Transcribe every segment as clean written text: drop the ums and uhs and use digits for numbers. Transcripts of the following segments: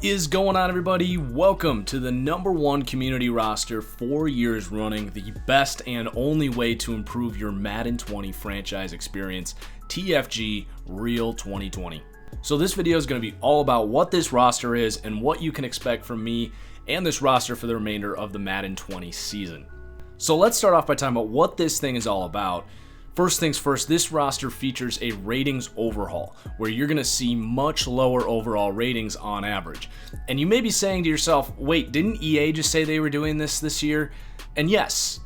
Is going on, everybody? Welcome to the #1 community roster 4 years running, the best and only way to improve your Madden 20 franchise experience, TFGREAL2020. So this video is going to be all about what this roster is and what you can expect from me and this roster for the remainder of the Madden 20 season. So let's start off by talking about what this thing is all about. First things first, this roster features a ratings overhaul, where you're going to see much lower overall ratings on average. And you may be saying to yourself, wait, didn't EA just say they were doing this year? And yes,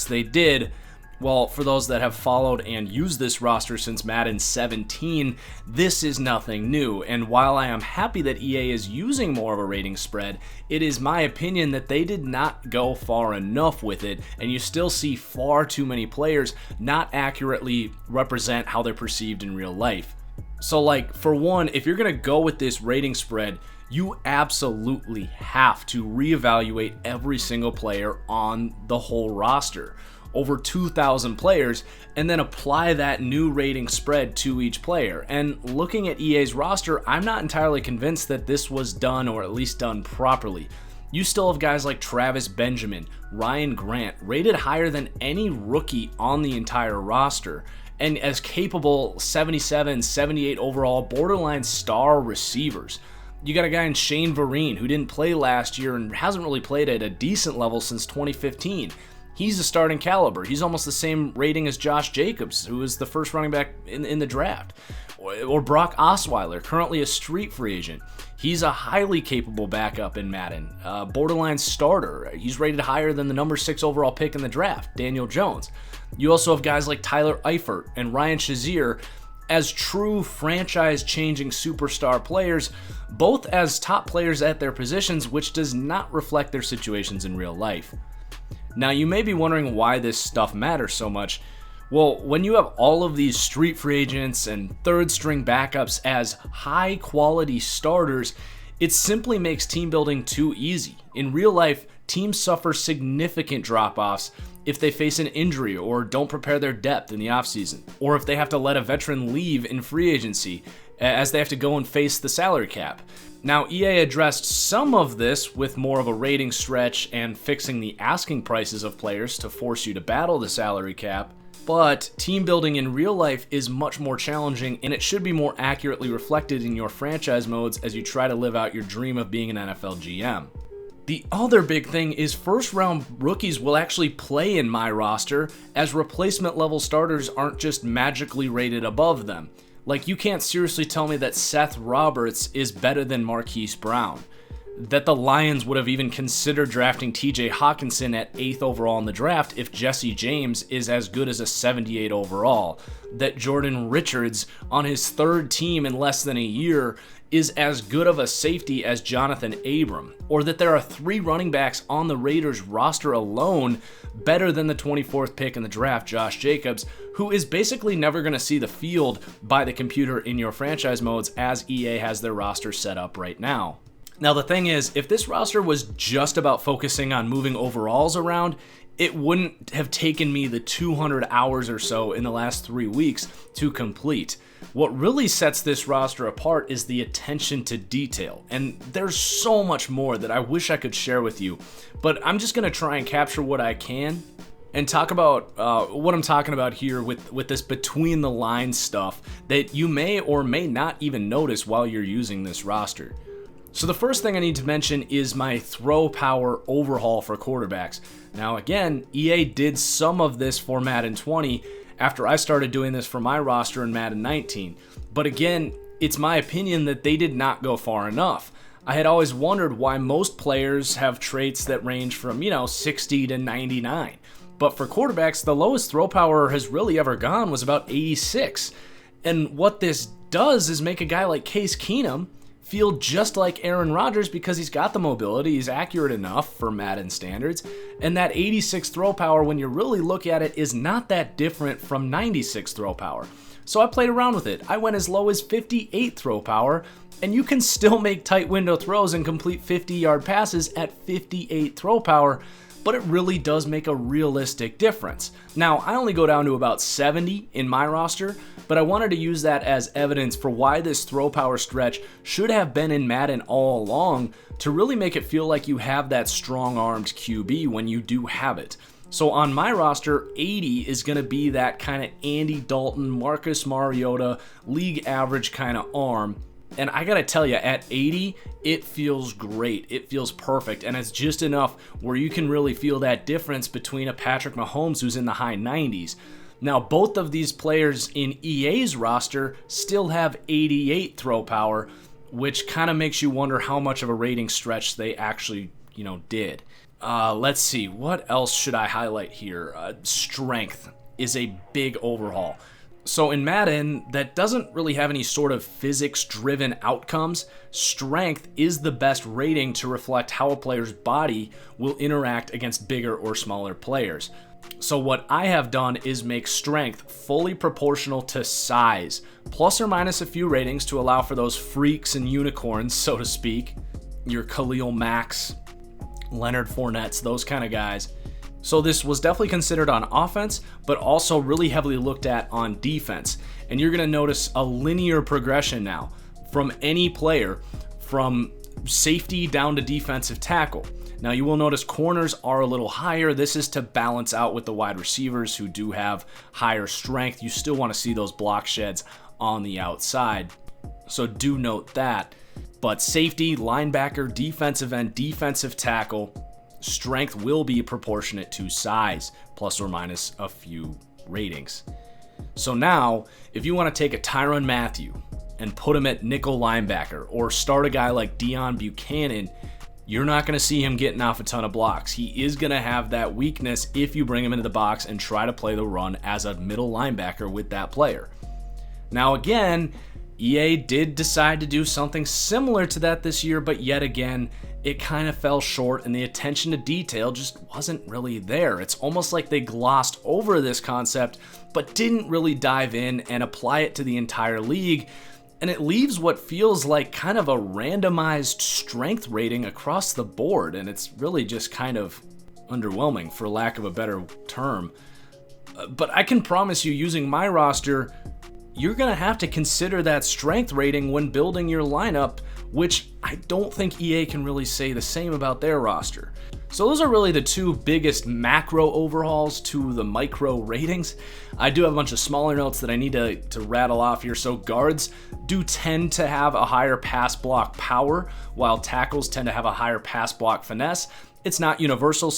they did. Well, for those that have followed and used this roster since Madden 17, this is nothing new. And while I am happy that EA is using more of a rating spread, it is my opinion that they did not go far enough with it, and you still see far too many players not accurately represent how they're perceived in real life. So like, for one, if you're gonna go with this rating spread, you absolutely have to reevaluate every single player on the whole roster. Over 2,000 players, and then apply that new rating spread to each player. And looking at EA's roster, I'm not entirely convinced that this was done, or at least done properly. You still have guys like Travis Benjamin, Ryan Grant, rated higher than any rookie on the entire roster, and as capable 77, 78 overall borderline star receivers. You got a guy in Shane Vereen who didn't play last year and hasn't really played at a decent level since 2015. He's a starting caliber. He's almost the same rating as Josh Jacobs, who is the first running back in the draft. Or Brock Osweiler, currently a street free agent. He's a highly capable backup in Madden, borderline starter. He's rated higher than the number 6 overall pick in the draft, Daniel Jones. You also have guys like Tyler Eifert and Ryan Shazier as true franchise-changing superstar players, both as top players at their positions, which does not reflect their situations in real life. Now, you may be wondering why this stuff matters so much. Well, when you have all of these street free agents and third-string backups as high-quality starters, it simply makes team building too easy. In real life, teams suffer significant drop-offs if they face an injury or don't prepare their depth in the offseason, or if they have to let a veteran leave in free agency, as they have to go and face the salary cap. Now, EA addressed some of this with more of a rating stretch and fixing the asking prices of players to force you to battle the salary cap, but team building in real life is much more challenging, and it should be more accurately reflected in your franchise modes as you try to live out your dream of being an NFL GM. The other big thing is first-round rookies will actually play in my roster, as replacement-level starters aren't just magically rated above them. Like, you can't seriously tell me that Seth Roberts is better than Marquise Brown, that the Lions would have even considered drafting TJ Hawkinson at 8th overall in the draft if Jesse James is as good as a 78 overall, that Jordan Richards on his third team in less than a year is as good of a safety as Jonathan Abram, or that there are 3 running backs on the Raiders roster alone better than the 24th pick in the draft, Josh Jacobs, who is basically never going to see the field by the computer in your franchise modes as EA has their roster set up right now. Now, the thing is, if this roster was just about focusing on moving overalls around, it wouldn't have taken me the 200 hours or so in the last 3 weeks to complete. What really sets this roster apart is the attention to detail, and there's so much more that I wish I could share with you, but I'm just going to try and capture what I can and talk about what I'm talking about here with this between the lines stuff that you may or may not even notice while you're using this roster. So the first thing I need to mention is my throw power overhaul for quarterbacks. Now again, EA did some of this for Madden 20 after I started doing this for my roster in Madden 19. But again, it's my opinion that they did not go far enough. I had always wondered why most players have traits that range from, 60 to 99. But for quarterbacks, the lowest throw power has really ever gone was about 86. And what this does is make a guy like Case Keenum feel just like Aaron Rodgers because he's got the mobility, he's accurate enough for Madden standards, and that 86 throw power, when you really look at it, is not that different from 96 throw power. So I played around with it. I went as low as 58 throw power, and you can still make tight window throws and complete 50-yard passes at 58 throw power, but it really does make a realistic difference. Now, I only go down to about 70 in my roster, but I wanted to use that as evidence for why this throw power stretch should have been in Madden all along, to really make it feel like you have that strong-armed QB when you do have it. So on my roster, 80 is going to be that kind of Andy Dalton, Marcus Mariota, league average kind of arm. And I gotta tell you, at 80, it feels great. It feels perfect. And it's just enough where you can really feel that difference between a Patrick Mahomes who's in the high 90s. Now, both of these players in EA's roster still have 88 throw power, which kind of makes you wonder how much of a rating stretch they actually, did. Let's see, what else should I highlight here? Strength is a big overhaul. So in Madden, that doesn't really have any sort of physics-driven outcomes. Strength is the best rating to reflect how a player's body will interact against bigger or smaller players. So what I have done is make strength fully proportional to size, plus or minus a few ratings to allow for those freaks and unicorns, so to speak. Your Khalil Macks, Leonard Fournettes, those kind of guys. So this was definitely considered on offense, but also really heavily looked at on defense. And you're going to notice a linear progression now from any player, from safety down to defensive tackle. Now you will notice corners are a little higher. This is to balance out with the wide receivers who do have higher strength. You still want to see those block sheds on the outside. So do note that. But safety, linebacker, defensive end, defensive tackle, strength will be proportionate to size, plus or minus a few ratings. So now, if you want to take a Tyrann Mathieu and put him at nickel linebacker, or start a guy like Deion Buchanan, you're not going to see him getting off a ton of blocks. He is going to have that weakness if you bring him into the box and try to play the run as a middle linebacker with that player. Now again, EA did decide to do something similar to that this year, but yet again, it kind of fell short and the attention to detail just wasn't really there. It's almost like they glossed over this concept, but didn't really dive in and apply it to the entire league. And it leaves what feels like kind of a randomized strength rating across the board, and it's really just kind of underwhelming, for lack of a better term. But I can promise you, using my roster, you're going to have to consider that strength rating when building your lineup, which I don't think EA can really say the same about their roster. So those are really the two biggest macro overhauls to the micro ratings. I do have a bunch of smaller notes that I need to rattle off here. So guards do tend to have a higher pass block power, while tackles tend to have a higher pass block finesse. It's not universal,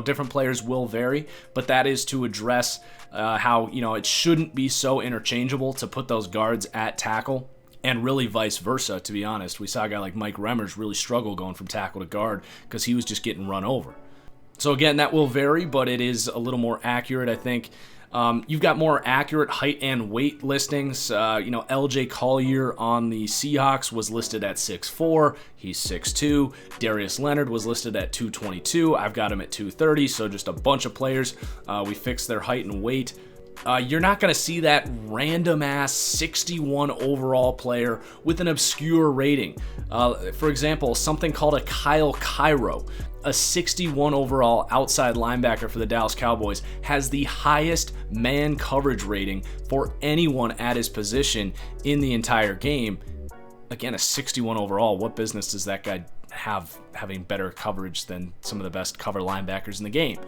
different players will vary, but that is to address how, it shouldn't be so interchangeable to put those guards at tackle, and really vice versa, to be honest. We saw a guy like Mike Remmers really struggle going from tackle to guard because he was just getting run over. So again, that will vary, but it is a little more accurate, I think. You've got more accurate height and weight listings. LJ Collier on the Seahawks was listed at 6'4". He's 6'2". Darius Leonard was listed at 222. I've got him at 230, so just a bunch of players. We fixed their height and weight. You're not going to see that random-ass 61 overall player with an obscure rating. For example, something called a Kyle Cairo, a 61 overall outside linebacker for the Dallas Cowboys, has the highest man coverage rating for anyone at his position in the entire game. Again, a 61 overall. What business does that guy have having better coverage than some of the best cover linebackers in the game?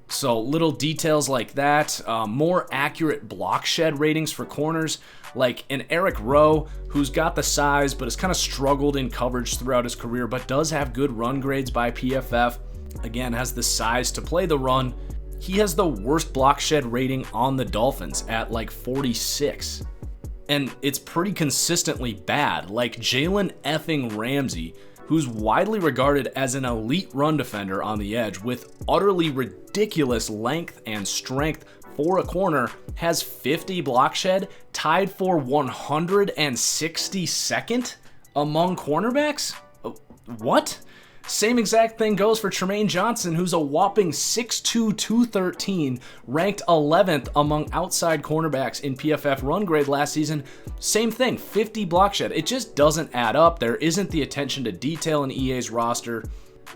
So little details like that, more accurate block shed ratings for corners, like an Eric Rowe, who's got the size but has kind of struggled in coverage throughout his career, but does have good run grades by PFF. Again, has the size to play the run. He has the worst block shed rating on the Dolphins at like 46. And it's pretty consistently bad, like Jalen effing Ramsey, who's widely regarded as an elite run defender on the edge with utterly ridiculous length and strength for a corner, has 50 block shed, tied for 162nd among cornerbacks? What? Same exact thing goes for Tremaine Johnson, who's a whopping 6'2", 213, ranked 11th among outside cornerbacks in PFF run grade last season. Same thing, 50 block shed. It just doesn't add up. There isn't the attention to detail in EA's roster.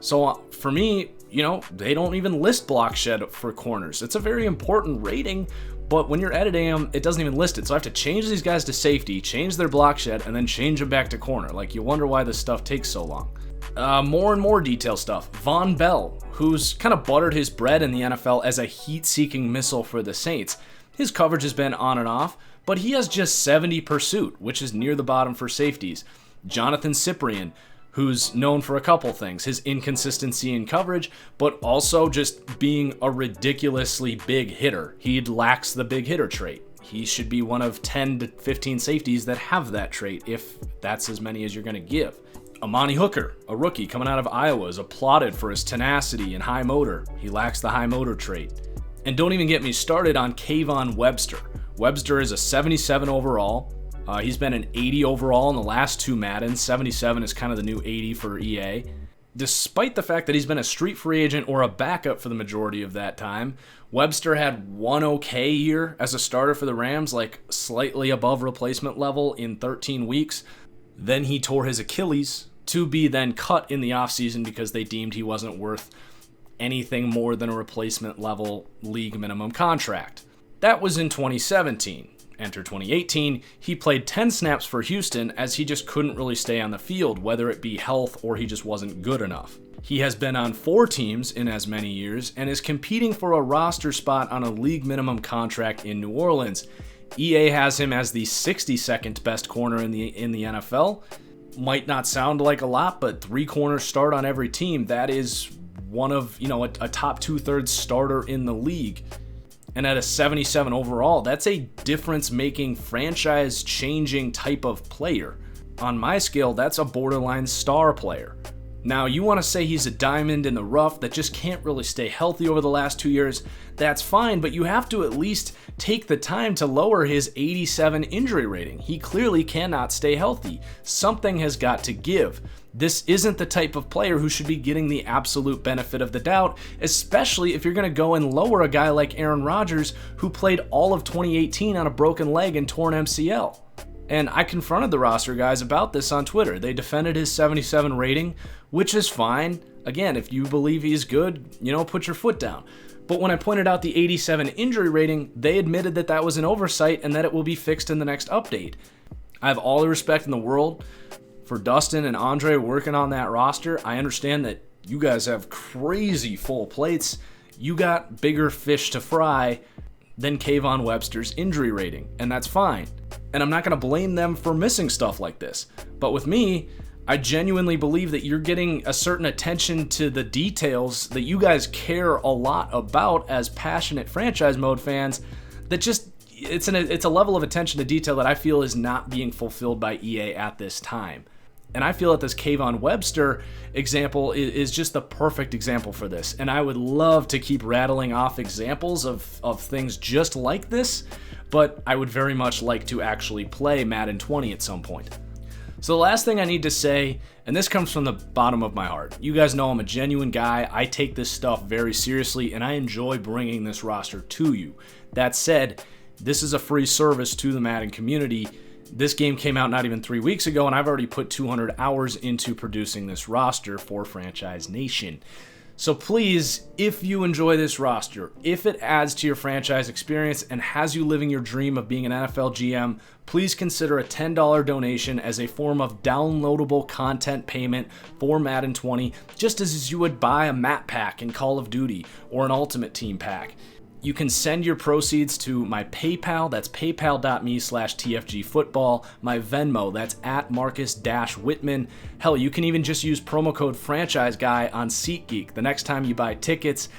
So for me, they don't even list block shed for corners. It's a very important rating, but when you're editing them, it doesn't even list it. So I have to change these guys to safety, change their block shed, and then change them back to corner. Like, you wonder why this stuff takes so long. More and more detail stuff. Von Bell, who's kind of buttered his bread in the NFL as a heat-seeking missile for the Saints. His coverage has been on and off, but he has just 70 pursuit, which is near the bottom for safeties. Jonathan Cyprien, who's known for a couple things, his inconsistency in coverage, but also just being a ridiculously big hitter. He lacks the big hitter trait. He should be one of 10 to 15 safeties that have that trait, if that's as many as you're going to give. Amani Hooker, a rookie coming out of Iowa, is applauded for his tenacity and high motor. He lacks the high motor trait. And don't even get me started on Kayvon Webster. Webster is a 77 overall. He's been an 80 overall in the last 2 Maddens. 77 is kind of the new 80 for EA. Despite the fact that he's been a street free agent or a backup for the majority of that time, Webster had one okay year as a starter for the Rams, like slightly above replacement level in 13 weeks. Then he tore his Achilles, to be then cut in the offseason because they deemed he wasn't worth anything more than a replacement level league minimum contract. That was in 2017. Enter 2018, he played 10 snaps for Houston as he just couldn't really stay on the field, whether it be health or he just wasn't good enough. He has been on 4 teams in as many years and is competing for a roster spot on a league minimum contract in New Orleans. EA has him as the 62nd best corner in the NFL. Might not sound like a lot, but 3 corners start on every team. That is one of, a top 2/3 starter in the league. And at a 77 overall, that's a difference-making, franchise-changing type of player. On my scale, that's a borderline star player. Now, you want to say he's a diamond in the rough that just can't really stay healthy over the last 2 years, that's fine, but you have to at least take the time to lower his 87 injury rating. He clearly cannot stay healthy. Something has got to give. This isn't the type of player who should be getting the absolute benefit of the doubt, especially if you're going to go and lower a guy like Aaron Rodgers, who played all of 2018 on a broken leg and torn MCL. And I confronted the roster guys about this on Twitter. They defended his 77 rating, which is fine. Again, if you believe he's good, put your foot down. But when I pointed out the 87 injury rating, they admitted that that was an oversight and that it will be fixed in the next update. I have all the respect in the world for Dustin and Andre working on that roster. I understand that you guys have crazy full plates. You got bigger fish to fry than Kayvon Webster's injury rating, and that's fine. And I'm not going to blame them for missing stuff like this. But with me, I genuinely believe that you're getting a certain attention to the details that you guys care a lot about as passionate franchise mode fans, that just it's a level of attention to detail that I feel is not being fulfilled by EA at this time. And I feel that this Kayvon Webster example is just the perfect example for this. And I would love to keep rattling off examples of things just like this, but I would very much like to actually play Madden 20 at some point. So the last thing I need to say, and this comes from the bottom of my heart, you guys know I'm a genuine guy. I take this stuff very seriously, and I enjoy bringing this roster to you. That said, this is a free service to the Madden community. This game came out not even 3 weeks ago, and I've already put 200 hours into producing this roster for Franchise Nation. So please, if you enjoy this roster, if it adds to your franchise experience and has you living your dream of being an NFL GM, please consider a $10 donation as a form of downloadable content payment for Madden 20, just as you would buy a map pack in Call of Duty or an Ultimate Team pack. You can send your proceeds to my PayPal, that's paypal.me/TFGFootball, my Venmo, that's at Marcus-Whitman. Hell, you can even just use promo code FranchiseGuy on SeatGeek the next time you buy tickets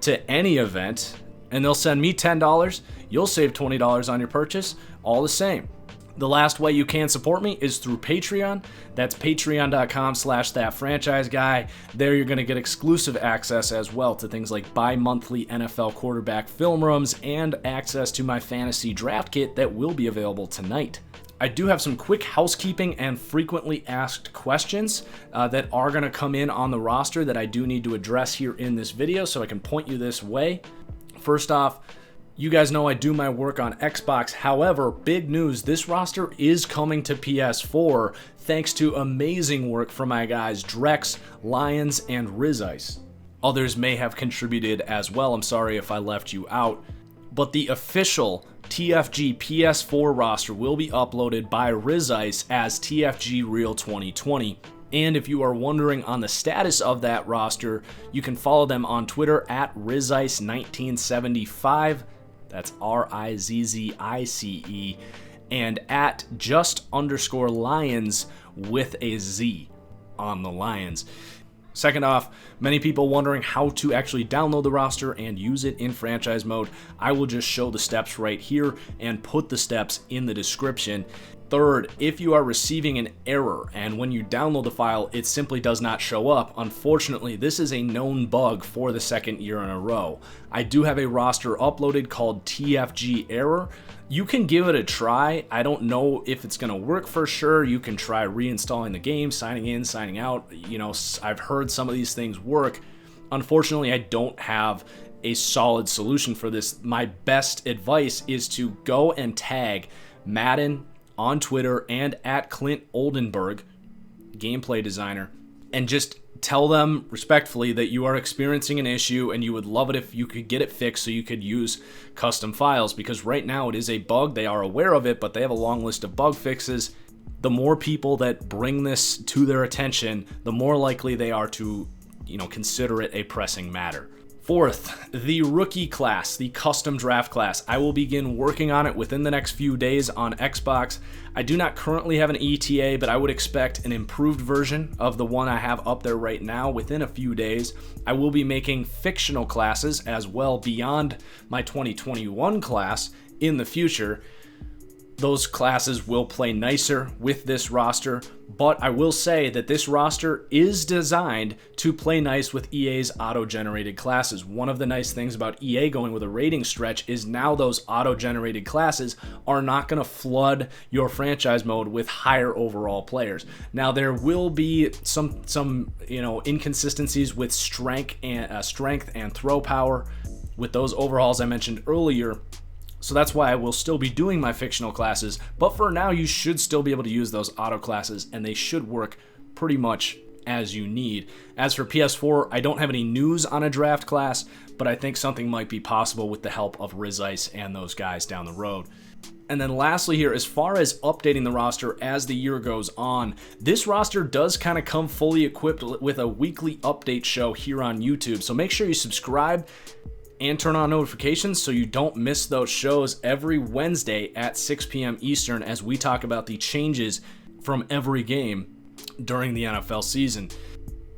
to any event, and they'll send me $10. You'll save $20 on your purchase, all the same. The last way you can support me is through Patreon. That's patreon.com/thatfranchiseguy. There you're going to get exclusive access as well to things like bi-monthly NFL quarterback film rooms and access to my fantasy draft kit that will be available tonight. I do have some quick housekeeping and frequently asked questions that are going to come in on the roster that I do need to address here in this video, so I can point you this way. First off, you guys know I do my work on Xbox. However, big news, this roster is coming to PS4 thanks to amazing work from my guys Drex, Lions, and Riz Ice. Others may have contributed as well. I'm sorry if I left you out. But the official TFG PS4 roster will be uploaded by RizIce as TFGREAL2020. And if you are wondering on the status of that roster, you can follow them on Twitter at RizIce1975. That's RIZZICE. And at just_Lions with a Z on the Lions. Second off, many people wondering how to actually download the roster and use it in franchise mode. I will just show the steps right here and put the steps in the description. Third, if you are receiving an error and when you download the file, it simply does not show up, unfortunately, this is a known bug for the second year in a row. I do have a roster uploaded called TFG Error. You can give it a try. I don't know if it's going to work for sure. You can try reinstalling the game, signing in, signing out. You know, I've heard some of these things work. Unfortunately, I don't have a solid solution for this. My best advice is to go and tag Madden on Twitter and at Clint Oldenburg, gameplay designer, and just tell them respectfully that you are experiencing an issue and you would love it if you could get it fixed so you could use custom files, because right now it is a bug. They are aware of it, but they have a long list of bug fixes. The more people that bring this to their attention, the more likely they are to, consider it a pressing matter. Fourth, the rookie class, the custom draft class. I will begin working on it within the next few days on Xbox. I do not currently have an ETA, but I would expect an improved version of the one I have up there right now within a few days. I will be making fictional classes as well beyond my 2021 class in the future. Those classes will play nicer with this roster, but I will say that this roster is designed to play nice with EA's auto-generated classes. One of the nice things about EA going with a rating stretch is now those auto-generated classes are not going to flood your franchise mode with higher overall players. Now there will be some inconsistencies with strength and throw power with those overhauls I mentioned earlier. So that's why I will still be doing my fictional classes, but for now you should still be able to use those auto classes and they should work pretty much as you need. As for PS4, I don't have any news on a draft class, but I think something might be possible with the help of RizIce and those guys down the road. And then lastly here, as far as updating the roster as the year goes on, this roster does kind of come fully equipped with a weekly update show here on YouTube. So make sure you subscribe and turn on notifications so you don't miss those shows every Wednesday at 6 p.m. Eastern as we talk about the changes from every game during the NFL season.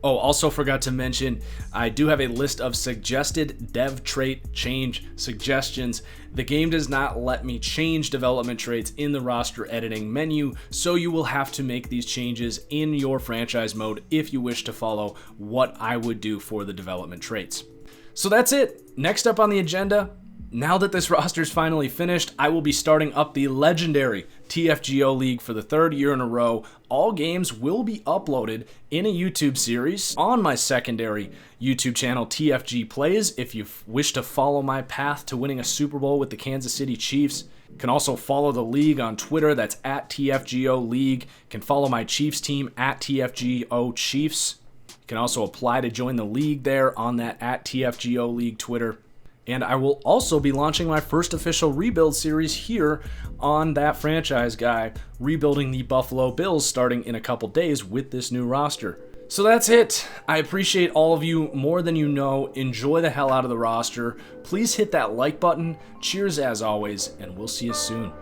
Oh, also forgot to mention, I do have a list of suggested dev trait change suggestions. The game does not let me change development traits in the roster editing menu, so you will have to make these changes in your franchise mode if you wish to follow what I would do for the development traits. So that's it. Next up on the agenda, now that this roster is finally finished, I will be starting up the legendary TFGO League for the third year in a row. All games will be uploaded in a YouTube series on my secondary YouTube channel, TFG Plays. If you wish to follow my path to winning a Super Bowl with the Kansas City Chiefs, you can also follow the league on Twitter. That's at TFGO League. You can follow my Chiefs team at TFGO Chiefs. You can also apply to join the league there on that at TFGO League Twitter. And I will also be launching my first official rebuild series here on That Franchise Guy, rebuilding the Buffalo Bills starting in a couple days with this new roster. So that's it. I appreciate all of you more than you know. Enjoy the hell out of the roster. Please hit that like button. Cheers as always, and we'll see you soon.